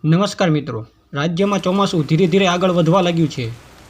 નમસ્કાર મિત્રો, રાજ્યમાં ચોમાસું ધીરે ધીરે આગળ વધવા લાગ્યું છે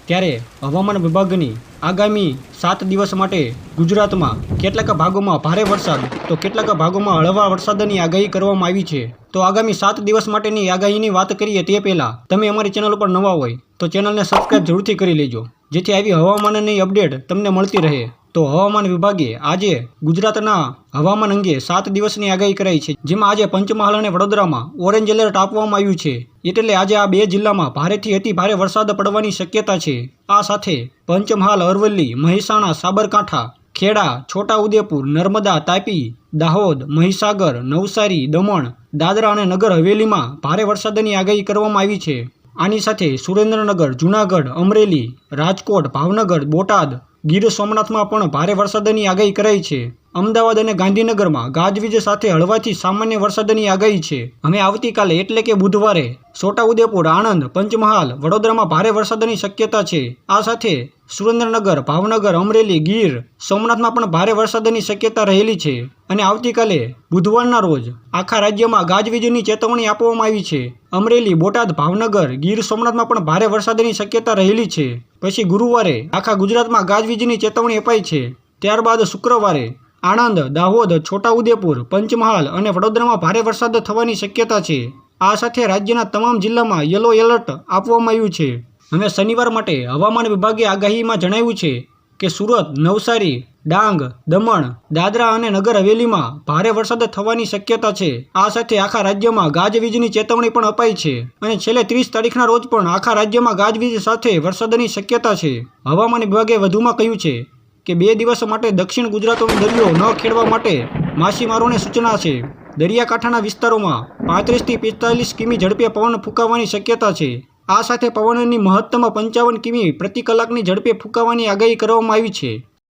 ત્યારે હવામાન વિભાગની આગામી 7 દિવસ માટે ગુજરાતમાં કેટલાક ભાગોમાં ભારે વરસાદ તો કેટલાક ભાગોમાં હળવા વરસાદની આગાહી કરવામાં આવી છે। તો આગામી 7 દિવસ માટેની આગાહીની વાત કરીએ તે પહેલાં તમે અમારી ચેનલ ઉપર નવા હોય તો ચેનલને સબસ્ક્રાઇબ જરૂરથી કરી લેજો, જેથી આવી હવામાનની અપડેટ તમને મળતી રહે। તો હવામાન વિભાગે આજે ગુજરાતના હવામાન અંગે 7 દિવસની આગાહી કરાઈ છે, જેમાં આજે પંચમહાલ અને વડોદરામાં ઓરેન્જ એલર્ટ આપવામાં આવ્યું છે। એટલે આજે આ બે જિલ્લામાં ભારેથી અતિ ભારે વરસાદ પડવાની શક્યતા છે। આ સાથે પંચમહાલ, અરવલ્લી, મહેસાણા, સાબરકાંઠા, ખેડા, છોટાઉદેપુર, નર્મદા, તાપી, દાહોદ, મહીસાગર, નવસારી, દમણ, દાદરા અને નગર હવેલીમાં ભારે વરસાદની આગાહી કરવામાં આવી છે। આની સાથે સુરેન્દ્રનગર, જૂનાગઢ, અમરેલી, રાજકોટ, ભાવનગર, બોટાદ, ગીર સોમનાથમાં પણ ભારે વરસાદની આગાહી કરાઈ છે। અમદાવાદ અને ગાંધીનગરમાં ગાજવીજ સાથે હળવાથી સામાન્ય વરસાદની આગાહી છે। હવે આવતીકાલે એટલે કે બુધવારે છોટાઉદેપુર, આણંદ, પંચમહાલ, વડોદરામાં ભારે વરસાદની શક્યતા છે। આ સાથે સુરેન્દ્રનગર, ભાવનગર, અમરેલી, ગીર સોમનાથમાં પણ ભારે વરસાદની શક્યતા રહેલી છે। અને આવતીકાલે બુધવારના રોજ આખા રાજ્યમાં ગાજવીજની ચેતવણી આપવામાં આવી છે। અમરેલી, બોટાદ, ભાવનગર, ગીર સોમનાથમાં પણ ભારે વરસાદની શક્યતા રહેલી છે। પછી ગુરુવારે આખા ગુજરાતમાં ગાજવીજની ચેતવણી અપાઈ છે। ત્યારબાદ શુક્રવારે આણંદ, દાહોદ, છોટાઉદેપુર, પંચમહાલ અને વડોદરામાં ભારે વરસાદ થવાની શક્યતા છે। આ સાથે રાજ્યના તમામ જિલ્લામાં યલો એલર્ટ આપવામાં આવ્યું છે। હવે શનિવાર માટે હવામાન વિભાગે આગાહીમાં જણાવ્યું છે કે સુરત, નવસારી, ડાંગ, દમણ, દાદરા અને નગર હવેલીમાં ભારે વરસાદ થવાની શક્યતા છે। આ સાથે આખા રાજ્યમાં ગાજવીજની ચેતવણી પણ અપાઈ છે અને છેલ્લે 30 તારીખના રોજ પણ આખા રાજ્યમાં ગાજવીજ સાથે વરસાદની શક્યતા છે। હવામાન વિભાગે વધુમાં કહ્યું છે કે 2 દિવસ માટે દક્ષિણ ગુજરાતનો દરિયો ન ખેડવા માટે માછીમારોને સૂચના છે। દરિયાકાંઠાના વિસ્તારોમાં 35 થી 45 કિમી ઝડપે પવન ફૂંકાવાની શક્યતા છે। આ સાથે પવનની મહત્તમ 55 કિમી પ્રતિ કલાકની ઝડપે ફૂંકાવાની આગાહી કરવામાં આવી છે।